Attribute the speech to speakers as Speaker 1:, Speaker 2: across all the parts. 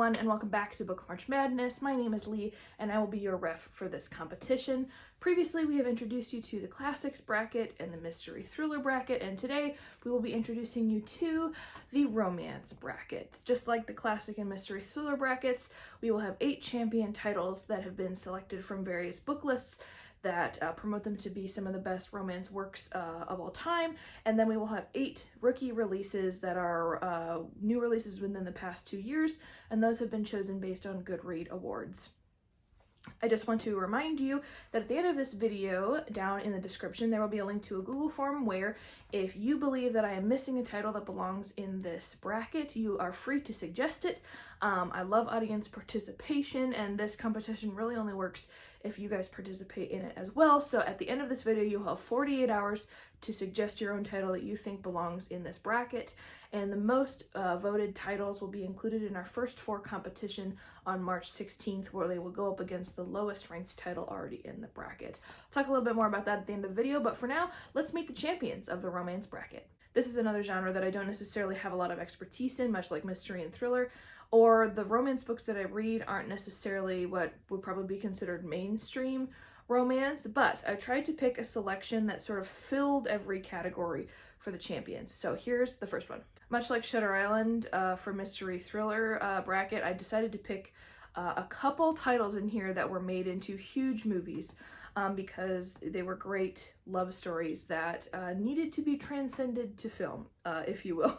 Speaker 1: everyone, and welcome back to Book March Madness. My name is Lee, and I will be your ref for this competition. Previously, we have introduced you to the classics bracket and the mystery thriller bracket, and today we will be introducing you to the romance bracket. Just like the classic and mystery thriller brackets, we will have 8 champion titles that have been selected from various book lists that promote them to be some of the best romance works of all time, and then we will have 8 rookie releases that are new releases within the past 2 years, and those have been chosen based on Goodread awards. I just want to remind you that at the end of this video, down in the description, there will be a link to a Google form where if you believe that I am missing a title that belongs in this bracket, you are free to suggest it. I love audience participation, and this competition really only works if you guys participate in it as well. So at the end of this video, you'll have 48 hours to suggest your own title that you think belongs in this bracket, and the most voted titles will be included in our first 4 competition on March 16th, where they will go up against the lowest ranked title already in the bracket. I'll talk a little bit more about that at the end of the video, but for now, let's meet the champions of the romance bracket. This is another genre that I don't necessarily have a lot of expertise in, much like mystery and thriller, or the romance books that I read aren't necessarily what would probably be considered mainstream romance, but I tried to pick a selection that sort of filled every category for the champions. So here's the first one. Much like Shutter Island for mystery thriller bracket, I decided to pick a couple titles in here that were made into huge movies because they were great love stories that needed to be transcended to film, if you will.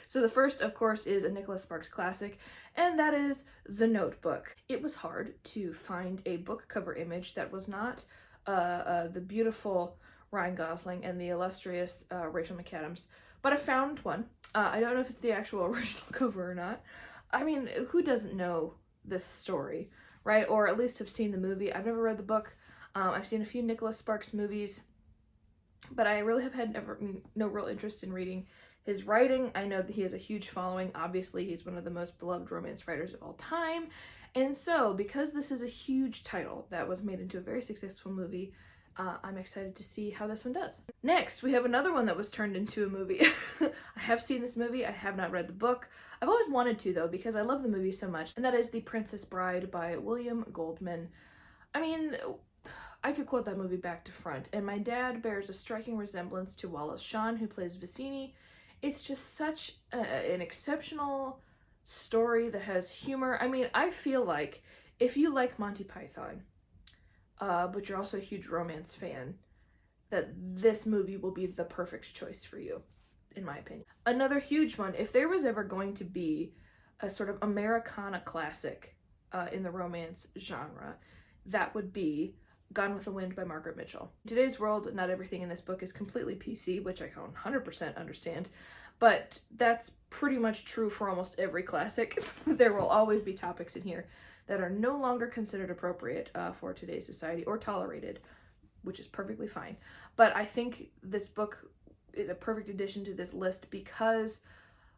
Speaker 1: So the first, of course, is a Nicholas Sparks classic, and that is The Notebook. It was hard to find a book cover image that was not the beautiful Ryan Gosling and the illustrious Rachel McAdams, but I found one. I don't know if it's the actual original cover or not. I mean, who doesn't know this story, right? Or at least have seen the movie. I've never read the book. I've seen a few Nicholas Sparks movies, but I really have had no real interest in reading his writing. I know that he has a huge following. Obviously, he's one of the most beloved romance writers of all time. And so, because this is a huge title that was made into a very successful movie, I'm excited to see how this one does. Next, we have another one that was turned into a movie. I have seen this movie. I have not read the book. I've always wanted to, though, because I love the movie so much, and that is The Princess Bride by William Goldman. I mean, I could quote that movie back to front, and my dad bears a striking resemblance to Wallace Shawn, who plays Vicini. It's just such an exceptional story that has humor. I mean, I feel like if you like Monty Python, but you're also a huge romance fan, that this movie will be the perfect choice for you, in my opinion. Another huge one, if there was ever going to be a sort of Americana classic in the romance genre, that would be Gone with the Wind by Margaret Mitchell. In today's world, not everything in this book is completely PC, which I 100% understand, but that's pretty much true for almost every classic. There will always be topics in here that are no longer considered appropriate for today's society or tolerated, which is perfectly fine. But I think this book is a perfect addition to this list because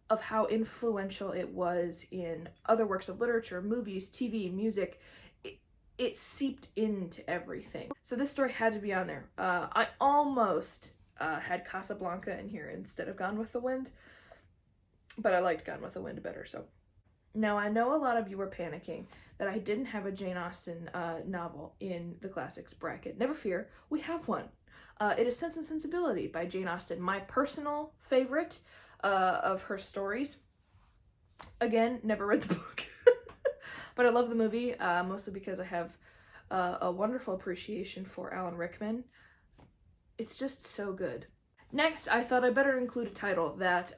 Speaker 1: of how influential it was in other works of literature, movies, TV, music. It seeped into everything. So this story had to be on there. I almost had Casablanca in here instead of Gone with the Wind, but I liked Gone with the Wind better, so. Now, I know a lot of you were panicking that I didn't have a Jane Austen novel in the classics bracket. Never fear, we have one. It is Sense and Sensibility by Jane Austen, my personal favorite of her stories. Again, never read the book. But I love the movie, mostly because I have a wonderful appreciation for Alan Rickman. It's just so good. Next, I thought I better include a title that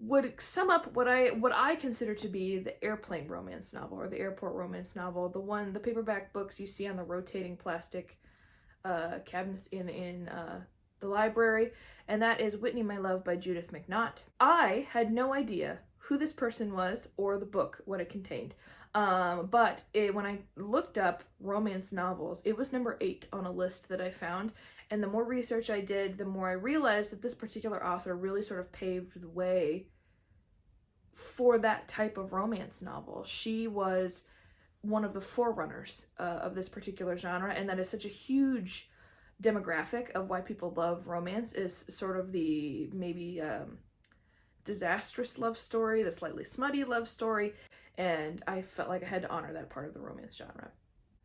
Speaker 1: would sum up what I consider to be the airplane romance novel, or the airport romance novel, the paperback books you see on the rotating plastic cabinets in the library, and that is Whitney, My Love by Judith McNaught. I had no idea who this person was or the book, what it contained. But when I looked up romance novels, it was number 8 on a list that I found. And the more research I did, the more I realized that this particular author really sort of paved the way for that type of romance novel. She was one of the forerunners of this particular genre, and that is such a huge demographic of why people love romance, is sort of the maybe disastrous love story, the slightly smutty love story, and I felt like I had to honor that part of the romance genre.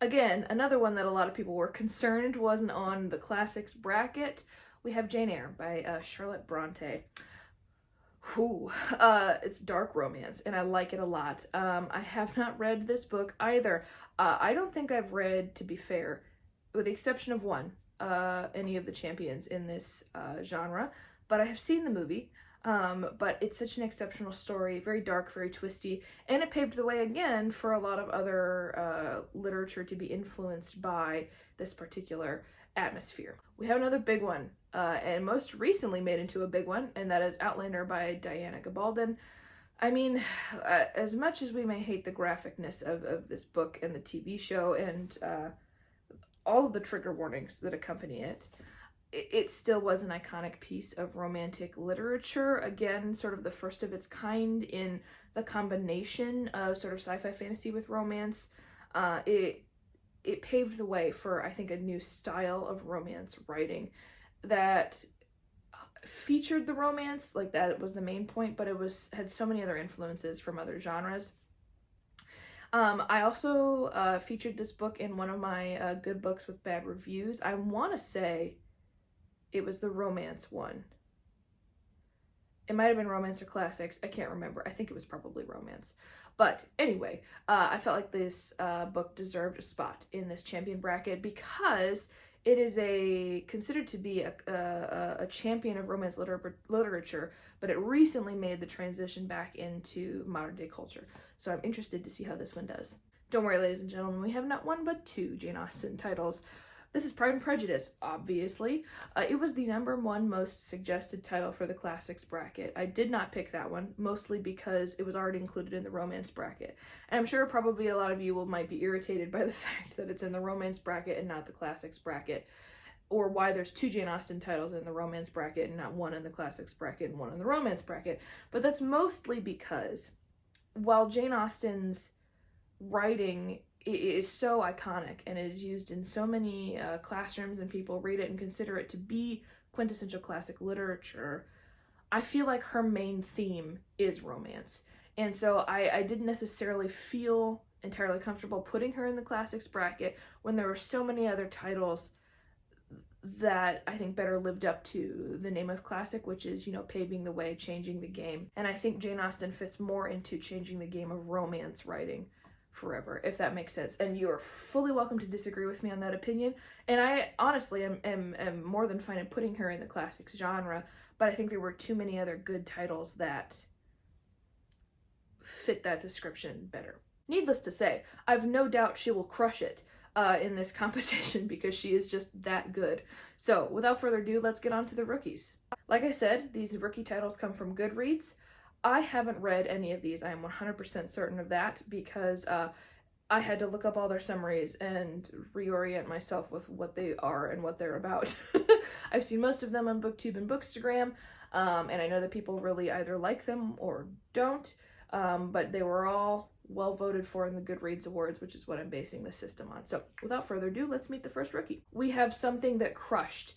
Speaker 1: Again, another one that a lot of people were concerned wasn't on the classics bracket. We have Jane Eyre by Charlotte Bronte. It's dark romance, and I like it a lot. I have not read this book either. I don't think I've read, to be fair, with the exception of one, any of the champions in this genre, but I have seen the movie. But it's such an exceptional story, very dark, very twisty, and it paved the way again for a lot of other literature to be influenced by this particular atmosphere. We have another big one, and most recently made into a big one, and that is Outlander by Diana Gabaldon. I mean, as much as we may hate the graphicness of this book and the TV show and all of the trigger warnings that accompany it, it still was an iconic piece of romantic literature. Again, sort of the first of its kind in the combination of sort of sci-fi fantasy with romance. It paved the way for, I think, a new style of romance writing that featured the romance, like that was the main point, but it had so many other influences from other genres. I also featured this book in one of my good books with bad reviews. I want to say it was the romance one. It might have been romance or classics. I can't remember. I think it was probably romance. But anyway, I felt like this book deserved a spot in this champion bracket because it is considered to be a champion of romance literature, but it recently made the transition back into modern day culture. So I'm interested to see how this one does. Don't worry, ladies and gentlemen, we have not one but two Jane Austen titles. This is Pride and Prejudice, obviously. It was the #1 most suggested title for the classics bracket. I did not pick that one, mostly because it was already included in the romance bracket. And I'm sure probably a lot of you might be irritated by the fact that it's in the romance bracket and not the classics bracket, or why there's two Jane Austen titles in the romance bracket and not one in the classics bracket and one in the romance bracket. But that's mostly because while Jane Austen's writing is so iconic and it is used in so many classrooms and people read it and consider it to be quintessential classic literature, I feel like her main theme is romance. And so I didn't necessarily feel entirely comfortable putting her in the classics bracket when there were so many other titles that I think better lived up to the name of classic, which is, paving the way, changing the game. And I think Jane Austen fits more into changing the game of romance writing forever, if that makes sense. And you are fully welcome to disagree with me on that opinion. And I honestly am more than fine in putting her in the classics genre, but I think there were too many other good titles that fit that description better. Needless to say, I've no doubt she will crush it in this competition because she is just that good. So without further ado, let's get on to the rookies. Like I said, these rookie titles come from Goodreads. I haven't read any of these. I am 100% certain of that because I had to look up all their summaries and reorient myself with what they are and what they're about. I've seen most of them on BookTube and Bookstagram, and I know that people really either like them or don't, but they were all well voted for in the Goodreads Awards, which is what I'm basing this system on. So without further ado, let's meet the first rookie. We have something that crushed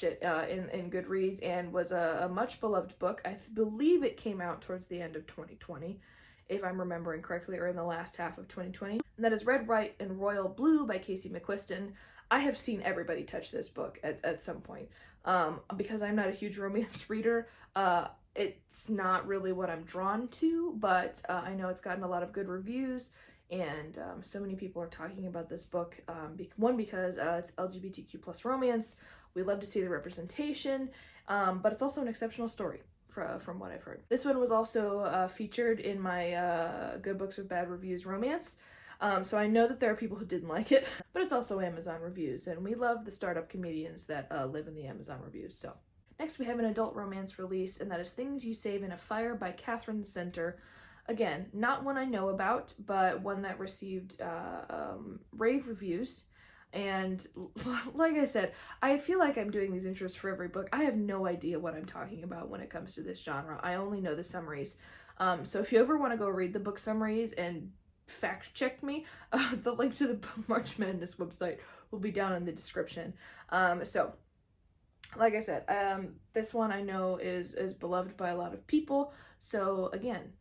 Speaker 1: it in Goodreads and was a much beloved book. I believe it came out towards the end of 2020, if I'm remembering correctly, or in the last half of 2020. And that is Red, White, and Royal Blue by Casey McQuiston. I have seen everybody touch this book at some point. Because I'm not a huge romance reader, it's not really what I'm drawn to, but I know it's gotten a lot of good reviews, and so many people are talking about this book. One, because it's LGBTQ plus romance. We love to see the representation, but it's also an exceptional story from what I've heard. This one was also featured in my Good Books with Bad Reviews romance, so I know that there are people who didn't like it, but it's also Amazon reviews, and we love the startup comedians that live in the Amazon reviews. So next we have an adult romance release, and that is Things You Save in a Fire by Katherine Center. Again, not one I know about, but one that received rave reviews. And like I said, I feel like I'm doing these intros for every book. I have no idea what I'm talking about when it comes to this genre. I only know the summaries. So if you ever want to go read the book summaries and fact check me, the link to the March Madness website will be down in the description. So like I said, this one I know is beloved by a lot of people. So again,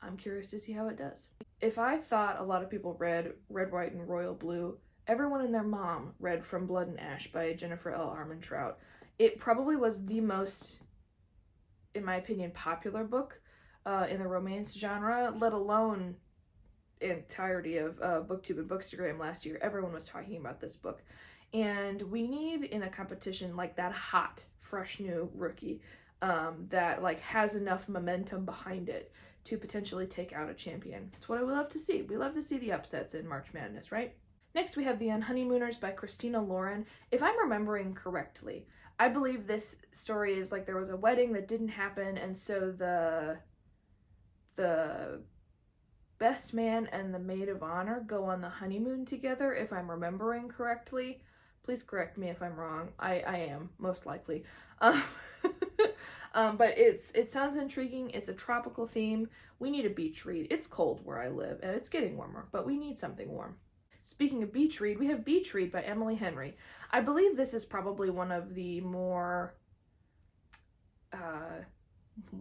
Speaker 1: I'm curious to see how it does. If I thought a lot of people read Red, White, and Royal Blue, everyone and their mom read From Blood and Ash by Jennifer L. Armentrout. It probably was the most, in my opinion, popular book in the romance genre, let alone entirety of BookTube and Bookstagram last year. Everyone was talking about this book. And we need, in a competition like that, hot, fresh new rookie that like has enough momentum behind it to potentially take out a champion. It's what I would love to see. We love to see the upsets in March Madness, right? Next we have The Unhoneymooners by Christina Lauren. If I'm remembering correctly, I believe this story is like there was a wedding that didn't happen, and so the best man and the maid of honor go on the honeymoon together, if I'm remembering correctly. Please correct me if I'm wrong. I am, most likely. But it sounds intriguing. It's a tropical theme. We need a beach read. It's cold where I live, and it's getting warmer, but we need something warm. Speaking of beach read, we have Beach Read by Emily Henry. I believe this is probably one of the more,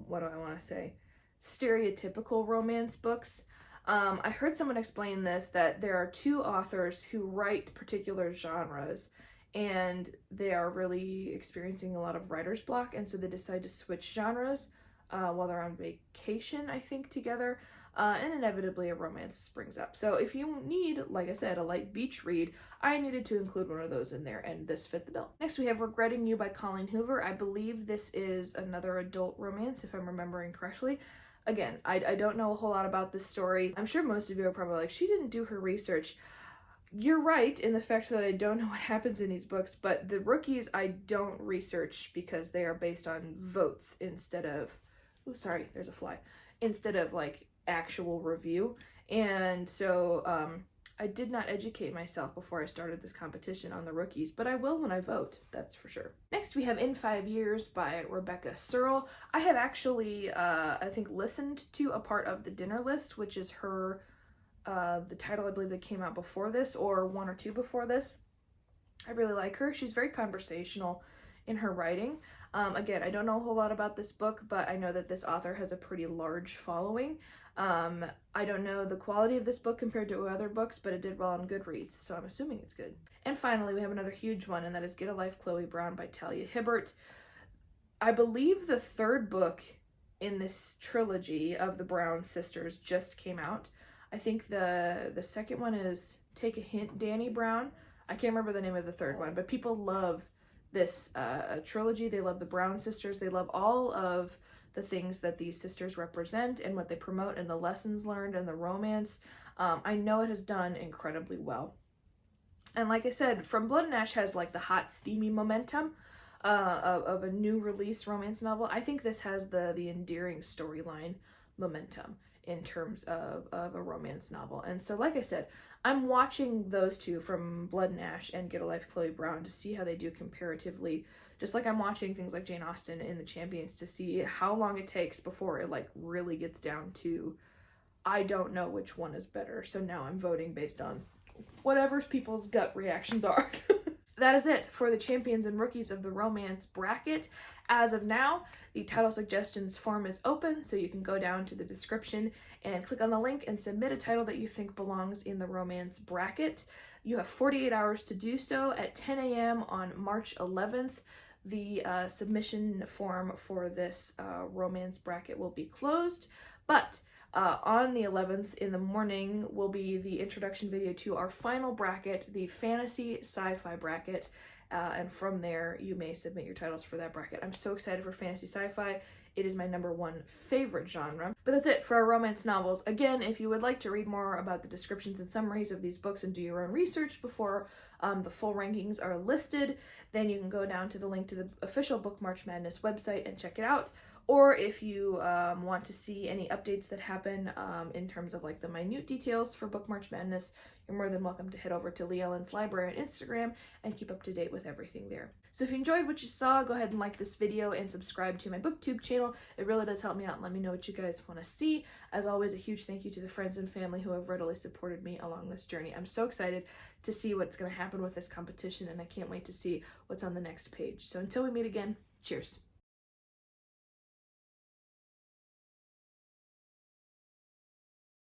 Speaker 1: what do I want to say, stereotypical romance books. I heard someone explain this, that there are two authors who write particular genres, and they are really experiencing a lot of writer's block, and so they decide to switch genres while they're on vacation, I think, together, and inevitably a romance springs up. So if you need, like I said, a light beach read, I needed to include one of those in there, and this fit the bill. Next we have Regretting You by Colleen Hoover. I believe this is another adult romance, if I'm remembering correctly. Again, I don't know a whole lot about this story. I'm sure most of you are probably like, she didn't do her research. You're right in the fact that I don't know what happens in these books, but the rookies I don't research because they are based on votes instead of, oh sorry, there's a fly, instead of like actual review. And so I did not educate myself before I started this competition on the rookies, but I will when I vote, that's for sure. Next we have In 5 Years by Rebecca Serle. I have actually, I think, listened to a part of The Dinner List, which is her, the title I believe that came out before this, or one or two before this. I really like her. She's very conversational in her writing. Again, I don't know a whole lot about this book, but I know that this author has a pretty large following. I don't know the quality of this book compared to other books, but it did well on Goodreads, so I'm assuming it's good. And finally, we have another huge one, and that is Get a Life, Chloe Brown by Talia Hibbert. I believe the third book in this trilogy of the Brown sisters just came out. I think the second one is Take a Hint, Danny Brown. I can't remember the name of the third one, but people love this trilogy. They love the Brown sisters. They love all of the things that these sisters represent and what they promote and the lessons learned and the romance. I know it has done incredibly well. And like I said, From Blood and Ash has like the hot, steamy momentum of a new release romance novel. I think this has the endearing storyline momentum in terms of a romance novel. And so, like I said, I'm watching those two, From Blood and Ash and Get a Life, Chloe Brown, to see how they do comparatively, just like I'm watching things like Jane Austen in the Champions to see how long it takes before it like really gets down to, I don't know which one is better. So now I'm voting based on whatever people's gut reactions are. That is it for the champions and rookies of the romance bracket. As of now, the title suggestions form is open, so you can go down to the description and click on the link and submit a title that you think belongs in the romance bracket. You have 48 hours to do so. At 10 a.m. on March 11th, the submission form for this romance bracket will be closed, but on the 11th in the morning will be the introduction video to our final bracket, the fantasy sci-fi bracket, and from there you may submit your titles for that bracket. I'm so excited for fantasy sci-fi. It is my #1 favorite genre. But that's it for our romance novels. Again, if you would like to read more about the descriptions and summaries of these books and do your own research before the full rankings are listed, then you can go down to the link to the official Book March Madness website and check it out. Or if you want to see any updates that happen in terms of like the minute details for Book March Madness, you're more than welcome to head over to Leighellen's Library on Instagram and keep up to date with everything there. So if you enjoyed what you saw, go ahead and like this video and subscribe to my BookTube channel. It really does help me out and let me know what you guys want to see. As always, a huge thank you to the friends and family who have readily supported me along this journey. I'm so excited to see what's going to happen with this competition, and I can't wait to see what's on the next page. So until we meet again, cheers.